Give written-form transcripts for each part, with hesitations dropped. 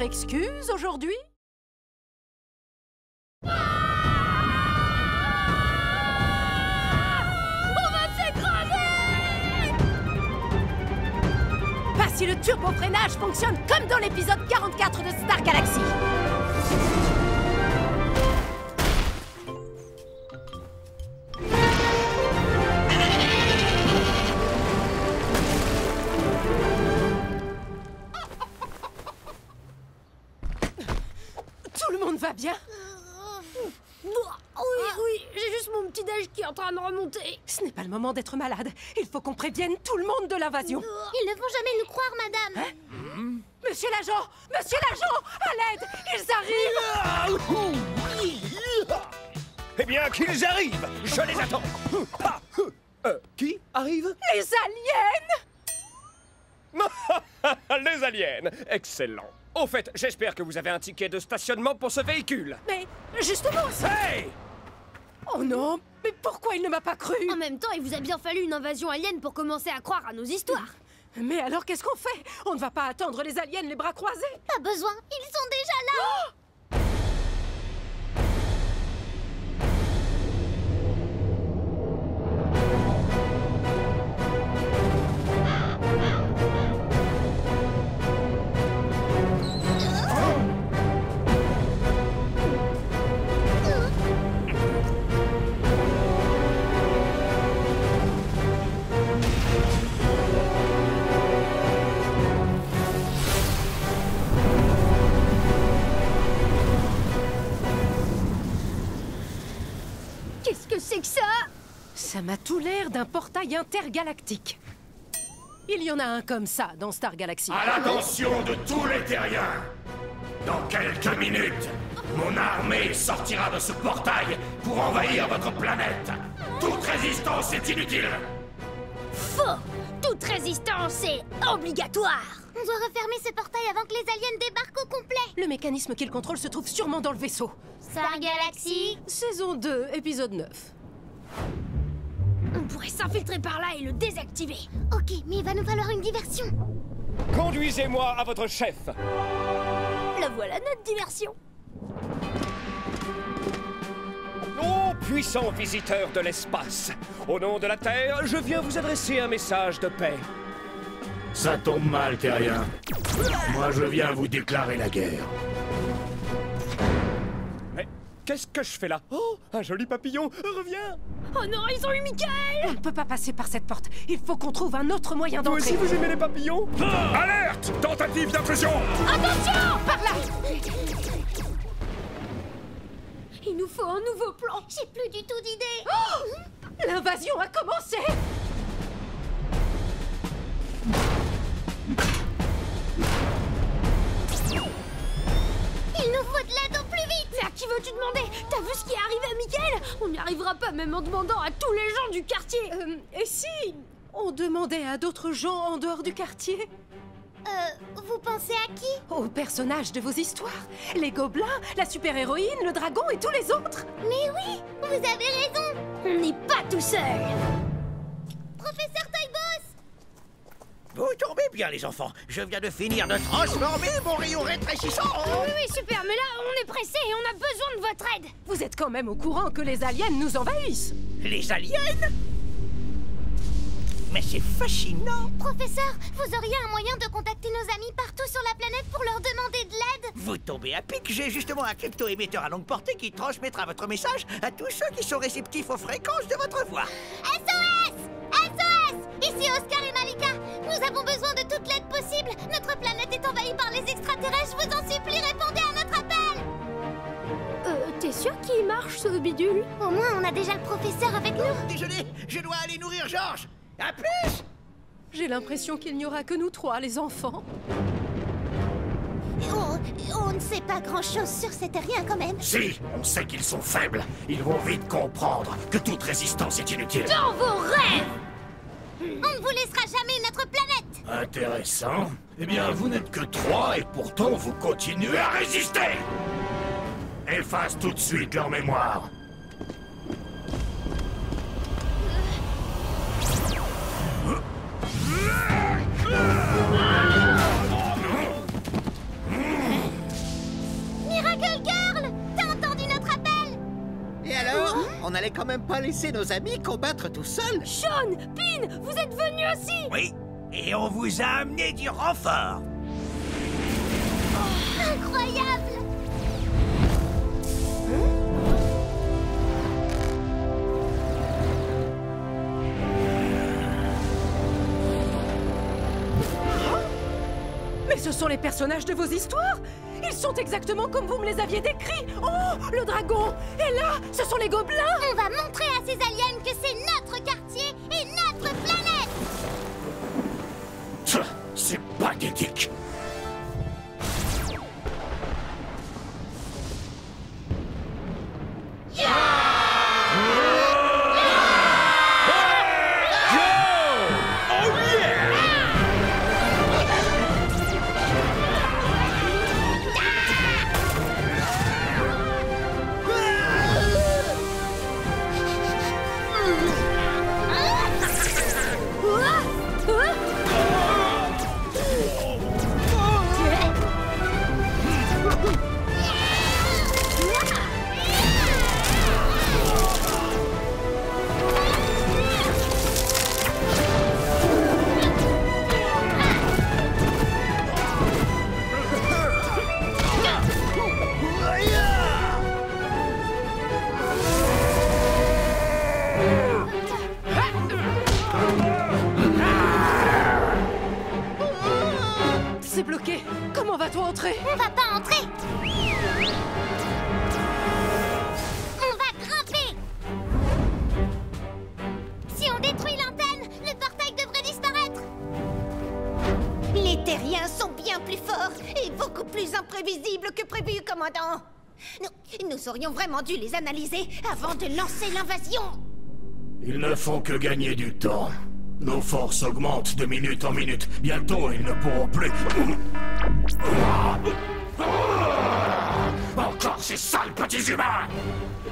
excuse aujourd'hui? Pas si le turbo-freinage fonctionne comme dans l'épisode 44 de Star Galaxy. Tout le monde va bien? Oui, j'ai juste mon petit déj qui est en train de remonter. Ce n'est pas le moment d'être malade. Il faut qu'on prévienne tout le monde de l'invasion. Ils ne vont jamais nous croire, madame. Monsieur l'agent! Monsieur l'agent! À l'aide! Ils arrivent! Eh bien, qu'ils arrivent! Je les attends! Qui arrive? Les aliens! Les aliens! Excellent! Au fait, j'espère que vous avez un ticket de stationnement pour ce véhicule. Mais justement, Hey! oh non! Mais pourquoi il ne m'a pas cru? En même temps, il vous a bien fallu une invasion alien pour commencer à croire à nos histoires. Mais alors qu'est-ce qu'on fait? On ne va pas attendre les aliens les bras croisés? Pas besoin, ils sont déjà là. Qu'est-ce que c'est que ça? Ça m'a tout l'air d'un portail intergalactique. Il y en a un comme ça dans Star Galaxy. À l'attention de tous les terriens! Dans quelques minutes, mon armée sortira de ce portail pour envahir votre planète! Toute résistance est inutile! Faux! Toute résistance est obligatoire! On doit refermer ce portail avant que les aliens débarquent au complet. Le mécanisme qu'il contrôle se trouve sûrement dans le vaisseau. Star Galaxy. Saison 2, épisode 9. On pourrait s'infiltrer par là et le désactiver. Ok, mais il va nous falloir une diversion. Conduisez-moi à votre chef. La voilà notre diversion. Ô puissant visiteur de l'espace, au nom de la Terre, je viens vous adresser un message de paix. Ça tombe mal, terrien. Moi, je viens vous déclarer la guerre. Mais qu'est-ce que je fais là? Oh, un joli papillon, reviens! Oh non, ils ont eu Michael! On ne peut pas passer par cette porte. Il faut qu'on trouve un autre moyen Vous aussi, d'entrer. vous aimez les papillons? Alerte! Tentative d'intrusion! Attention! Par là! Il nous faut un nouveau plan. J'ai plus du tout d'idée. L'invasion a commencé! Il nous faut de l'aide au plus vite. Mais à qui veux-tu demander? T'as vu ce qui est arrivé à Michael? On n'y arrivera pas même en demandant à tous les gens du quartier. Et si on demandait à d'autres gens en dehors du quartier? Vous pensez à qui? Aux personnages de vos histoires. Les gobelins, la super-héroïne, le dragon et tous les autres. Mais oui, vous avez raison. On n'est pas tout seul. Professeur Toyboss. Vous tombez bien, les enfants. Je viens de finir de transformer mon rayon rétrécissant. Oui, super, mais là, on est pressé et on a besoin de votre aide. Vous êtes quand même au courant que les aliens nous envahissent. Les aliens? Mais c'est fascinant. Professeur, vous auriez un moyen de contacter nos amis partout sur la planète pour leur demander de l'aide? Vous tombez à pic. J'ai justement un crypto-émetteur à longue portée qui transmettra votre message à tous ceux qui sont réceptifs aux fréquences de votre voix. SOS! SOS! Ici Oscar et Malika. Nous avons besoin de toute l'aide possible. Notre planète est envahie par les extraterrestres. Je vous en supplie, répondez à notre appel. T'es sûr qu'il marche, ce bidule? Au moins, on a déjà le professeur avec nous. Désolé, je dois aller nourrir Georges. À plus! J'ai l'impression qu'il n'y aura que nous trois, les enfants. On ne sait pas grand-chose sur ces terriens quand même. Si, on sait qu'ils sont faibles. Ils vont vite comprendre que toute résistance est inutile. Dans vos rêves! On ne vous laissera jamais notre planète. Intéressant. Eh bien, vous n'êtes que 3 et pourtant vous continuez à résister. Efface tout de suite leur mémoire. On n'allait quand même pas laisser nos amis combattre tout seuls. Sean, Pin, vous êtes venus aussi? Oui, et on vous a amené du renfort. Incroyable! Mais ce sont les personnages de vos histoires! Ils sont exactement comme vous me les aviez décrits! Oh, le dragon! Et là, ce sont les gobelins! On va montrer à ces aliens que c'est notre quartier et notre planète! C'est pathétique. C'est bloqué! Comment va-t-on entrer? On va pas entrer! On va grimper! Si on détruit l'antenne, le portail devrait disparaître! Les terriens sont bien plus forts et beaucoup plus imprévisibles que prévu, commandant. Nous aurions vraiment dû les analyser avant de lancer l'invasion. Ils ne font que gagner du temps. Nos forces augmentent de minute en minute. Bientôt, ils ne pourront plus... Encore ces sales petits humains!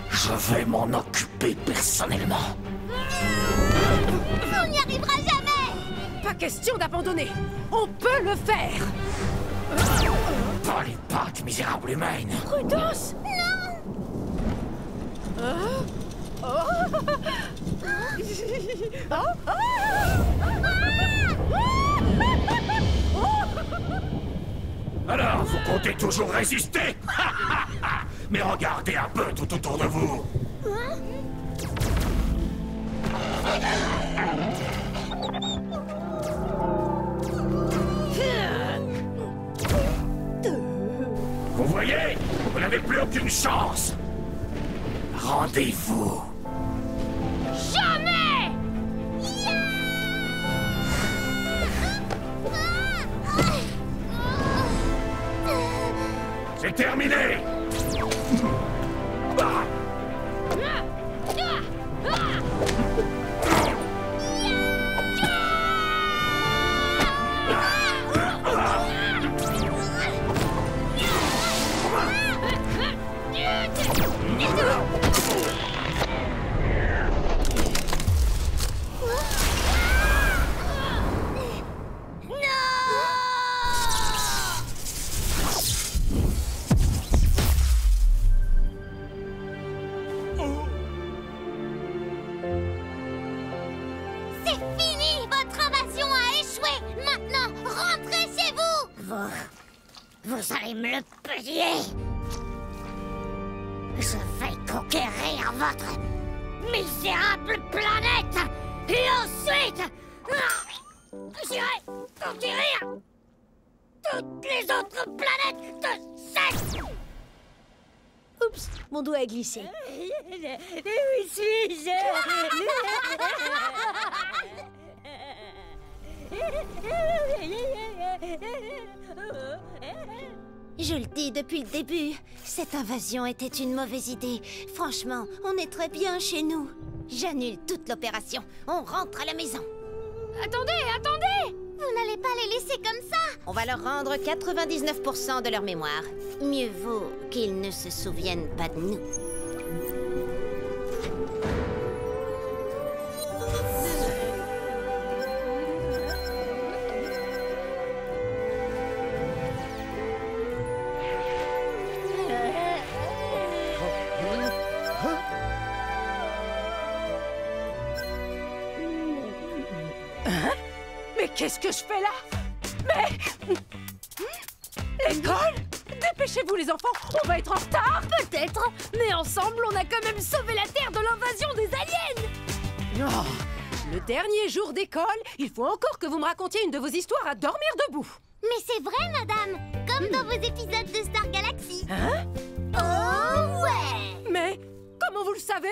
Je vais m'en occuper personnellement. On n'y arrivera jamais! Pas question d'abandonner! On peut le faire! Pas les pattes, misérable humaine! Prudence! Alors, vous comptez toujours résister? Mais regardez un peu tout autour de vous! Vous voyez? Vous n'avez plus aucune chance! Rendez-vous! Jamais! C'est terminé! C'est fini! Votre invasion a échoué! Maintenant, rentrez chez vous! Vous allez me le payer. Je vais conquérir votre misérable planète. Et ensuite, j'irai conquérir toutes les autres planètes de cette... Oups, mon doigt a glissé. Où suis-je? Je le dis depuis le début, cette invasion était une mauvaise idée. Franchement, on est très bien chez nous. J'annule toute l'opération. On rentre à la maison. Attendez, attendez! Vous n'allez pas les laisser comme ça! On va leur rendre 99% de leur mémoire. Mieux vaut qu'ils ne se souviennent pas de nous. qu'est-ce que je fais là? Mais... L'école? Dépêchez-vous les enfants, on va être en retard! Peut-être, mais ensemble, on a quand même sauvé la Terre de l'invasion des aliens! Oh, le dernier jour d'école, il faut encore que vous me racontiez une de vos histoires à dormir debout. Mais c'est vrai, madame. Comme dans vos épisodes de Star Galaxy. Hein? Oh ouais! Mais comment vous le savez?